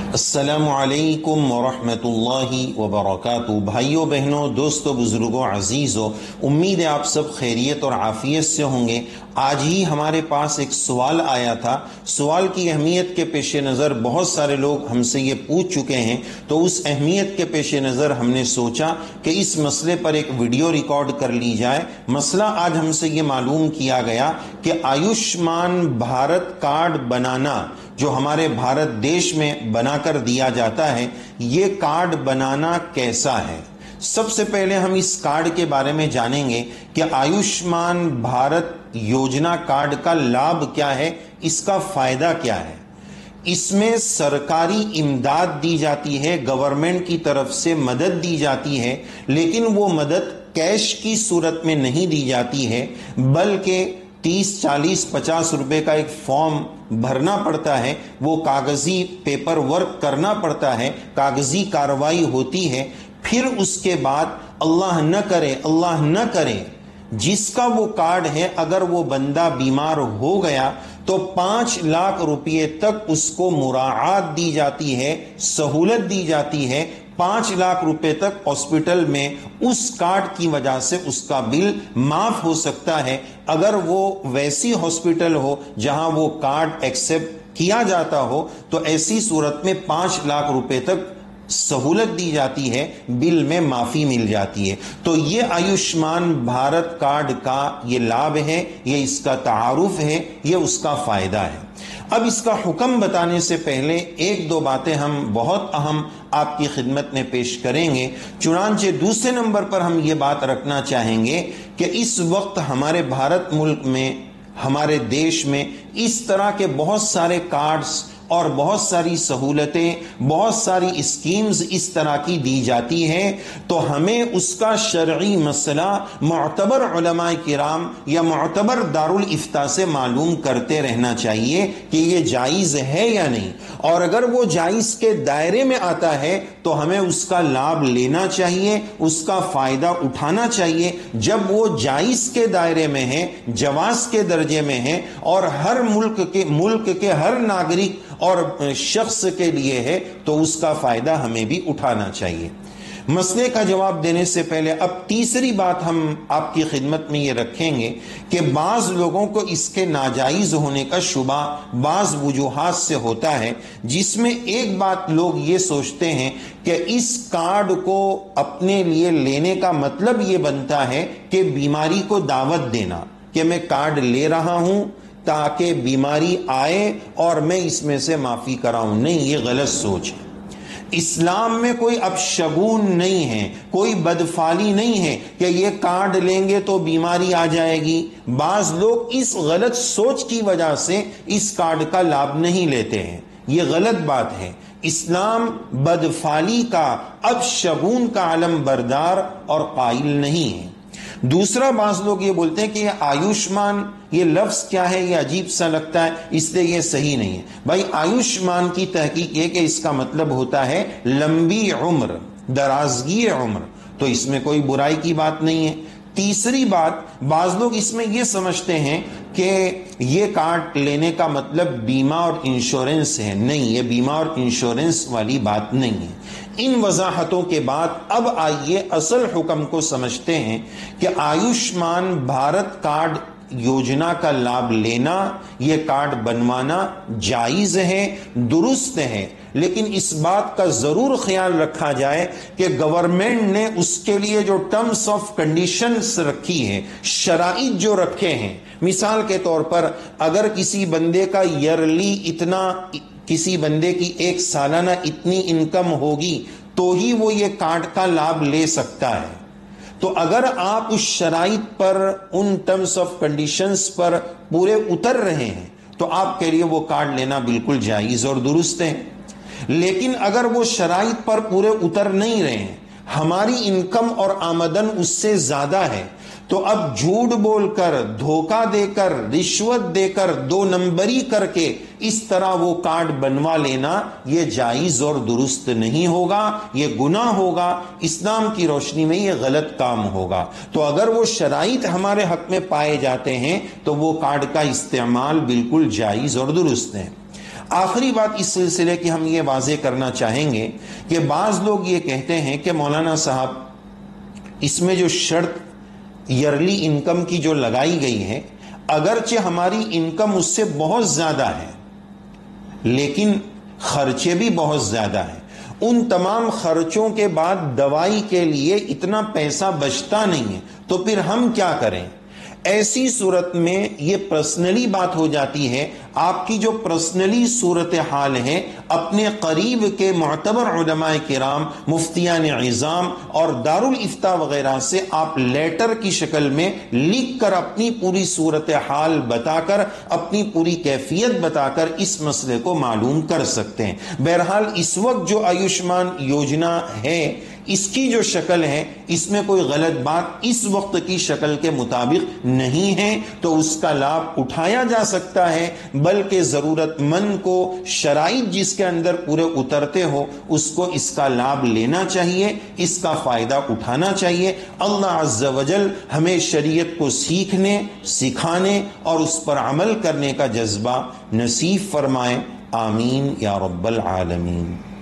السلام علیکم ورحمۃ اللہ وبرکاتہ۔ بھائیوں بہنوں، دوستوں، بزرگوں، عزیزوں، امید ہے آپ سب خیریت اور عافیت سے ہوں گے۔ آج ہی ہمارے پاس ایک سوال آیا تھا۔ سوال کی اہمیت کے پیش نظر بہت سارے لوگ ہم سے یہ پوچھ چکے ہیں، تو اس اہمیت کے پیش نظر ہم نے سوچا کہ اس مسئلے پر ایک ویڈیو ریکارڈ کر لی جائے۔ مسئلہ آج ہم سے یہ معلوم کیا گیا کہ آیوشمان بھارت کارڈ بنانا، جو ہمارے بھارت دیش میں بنا کر دیا جاتا ہے، یہ کارڈ بنانا کیسا ہے۔ سب سے پہلے ہم اس کارڈ کے بارے میں جانیں گے کہ آیوشمان بھارت یوجنا کارڈ کا لابھ کیا ہے، اس کا فائدہ کیا ہے۔ اس میں سرکاری امداد دی جاتی ہے، گورنمنٹ کی طرف سے مدد دی جاتی ہے، لیکن وہ مدد کیش کی صورت میں نہیں دی جاتی ہے، بلکہ 30، 40، 50 روپے کا ایک فارم بھرنا پڑتا ہے، وہ کاغذی پیپر ورک کرنا پڑتا ہے، کاغذی کارروائی ہوتی ہے۔ پھر اس کے بعد اللہ نہ کرے جس کا وہ کارڈ ہے، اگر وہ بندہ بیمار ہو گیا تو 5 لاکھ روپے تک اس کو مراعات دی جاتی ہے، سہولت دی جاتی ہے۔ 5 لاکھ روپے تک ہاسپٹل میں اس کارڈ کی وجہ سے اس کا بل معاف ہو سکتا ہے، اگر وہ ویسی ہاسپٹل ہو جہاں وہ کارڈ ایکسپٹ کیا جاتا ہو، تو ایسی صورت میں 5 لاکھ روپے تک سہولت دی جاتی ہے، بل میں معافی مل جاتی ہے۔ تو یہ آیوشمان بھارت کارڈ کا یہ لابھ ہے، یہ اس کا تعارف ہے، یہ اس کا فائدہ ہے۔ اب اس کا حکم بتانے سے پہلے ایک دو باتیں ہم بہت اہم آپ کی خدمت میں پیش کریں گے۔ چنانچہ دوسرے نمبر پر ہم یہ بات رکھنا چاہیں گے کہ اس وقت ہمارے بھارت ملک میں، ہمارے دیش میں اس طرح کے بہت سارے کارڈز اور بہت ساری سہولتیں، بہت ساری اسکیمز اس طرح کی دی جاتی ہیں، تو ہمیں اس کا شرعی مسئلہ معتبر علماء کرام یا معتبر دارالافتاء سے معلوم کرتے رہنا چاہیے کہ یہ جائز ہے یا نہیں، اور اگر وہ جائز کے دائرے میں آتا ہے تو ہمیں اس کا لابھ لینا چاہیے، اس کا فائدہ اٹھانا چاہیے۔ جب وہ جائز کے دائرے میں ہے، جواز کے درجے میں ہے، اور ہر ملک کے ہر ناگرک اور شخص کے لیے ہے، تو اس کا فائدہ ہمیں بھی اٹھانا چاہیے۔ مسئلے کا جواب دینے سے پہلے اب تیسری بات ہم آپ کی خدمت میں یہ رکھیں گے کہ بعض لوگوں کو اس کے ناجائز ہونے کا شبہ بعض وجوہات سے ہوتا ہے، جس میں ایک بات لوگ یہ سوچتے ہیں کہ اس کارڈ کو اپنے لیے لینے کا مطلب یہ بنتا ہے کہ بیماری کو دعوت دینا، کہ میں کارڈ لے رہا ہوں تاکہ بیماری آئے اور میں اس میں سے معافی کراؤں۔ نہیں، یہ غلط سوچ ہے۔ اسلام میں کوئی اپشگون نہیں ہے، کوئی بدفعلی نہیں ہے کہ یہ کارڈ لیں گے تو بیماری آ جائے گی۔ بعض لوگ اس غلط سوچ کی وجہ سے اس کارڈ کا لابھ نہیں لیتے ہیں، یہ غلط بات ہے۔ اسلام بدفعلی کا، اپشگون کا علم بردار اور قائل نہیں ہے۔ دوسرا، بعض لوگ یہ بولتے ہیں کہ یہ آیوشمان، یہ لفظ کیا ہے، یہ عجیب سا لگتا ہے، اس لیے یہ صحیح نہیں ہے۔ بھائی، آیوشمان کی تحقیق یہ کہ اس کا مطلب ہوتا ہے لمبی عمر، درازگی عمر، تو اس میں کوئی برائی کی بات نہیں ہے۔ تیسری بات، بعض لوگ اس میں یہ سمجھتے ہیں کہ یہ کارڈ لینے کا مطلب بیمہ اور انشورنس ہے۔ نہیں، یہ بیمہ اور انشورنس والی بات نہیں ہے۔ ان وضاحتوں کے بعد اب آئیے اصل حکم کو سمجھتے ہیں کہ آیوشمان بھارت کارڈ یوجنا کا لابھ لینا، یہ کارڈ بنوانا جائز ہے، درست ہے، لیکن اس بات کا ضرور خیال رکھا جائے کہ گورنمنٹ نے اس کے لیے جو ٹرمز آف کنڈیشنز رکھی ہیں، شرائط جو رکھے ہیں، مثال کے طور پر اگر کسی بندے کا ایئرلی اتنا، کسی بندے کی ایک سالانہ اتنی انکم ہوگی تو ہی وہ یہ کارڈ کا لابھ لے سکتا ہے، تو اگر آپ اس شرائط پر، ان ٹرمز آف کنڈیشنز پر پورے اتر رہے ہیں تو آپ کے لیے وہ کارڈ لینا بالکل جائز اور درست ہے۔ لیکن اگر وہ شرائط پر پورے اتر نہیں رہے ہیں، ہماری انکم اور آمدن اس سے زیادہ ہے، تو اب جھوٹ بول کر، دھوکہ دے کر، رشوت دے کر، 2 نمبری کر کے اس طرح وہ کارڈ بنوا لینا یہ جائز اور درست نہیں ہوگا، یہ گناہ ہوگا، اسلام کی روشنی میں یہ غلط کام ہوگا۔ تو اگر وہ شرائط ہمارے حق میں پائے جاتے ہیں تو وہ کارڈ کا استعمال بالکل جائز اور درست ہے۔ آخری بات اس سلسلے کی ہم یہ واضح کرنا چاہیں گے کہ بعض لوگ یہ کہتے ہیں کہ مولانا صاحب اس میں جو شرط ایئرلی انکم کی جو لگائی گئی ہے، اگرچہ ہماری انکم اس سے بہت زیادہ ہے لیکن خرچے بھی بہت زیادہ ہیں، ان تمام خرچوں کے بعد دوائی کے لیے اتنا پیسہ بچتا نہیں ہے، تو پھر ہم کیا کریں؟ ایسی صورت میں یہ پرسنلی بات ہو جاتی ہے، آپ کی جو پرسنلی صورتحال ہے اپنے قریب کے معتبر علماء کرام، مفتیان عظام اور دارالافتاء وغیرہ سے آپ لیٹر کی شکل میں لکھ کر اپنی پوری صورتحال بتا کر، اپنی پوری کیفیت بتا کر اس مسئلے کو معلوم کر سکتے ہیں۔ بہرحال اس وقت جو آیوشمان یوجنا ہے، اس کی جو شکل ہے، اس میں کوئی غلط بات اس وقت کی شکل کے مطابق نہیں ہے، تو اس کا لابھ اٹھایا جا سکتا ہے، بلکہ ضرورت مند کو شرائط جس کے اندر پورے اترتے ہو اس کو اس کا لابھ لینا چاہیے، اس کا فائدہ اٹھانا چاہیے۔ اللہ عز و جل ہمیں شریعت کو سیکھنے، سکھانے اور اس پر عمل کرنے کا جذبہ نصیب فرمائے، آمین یا رب العالمین۔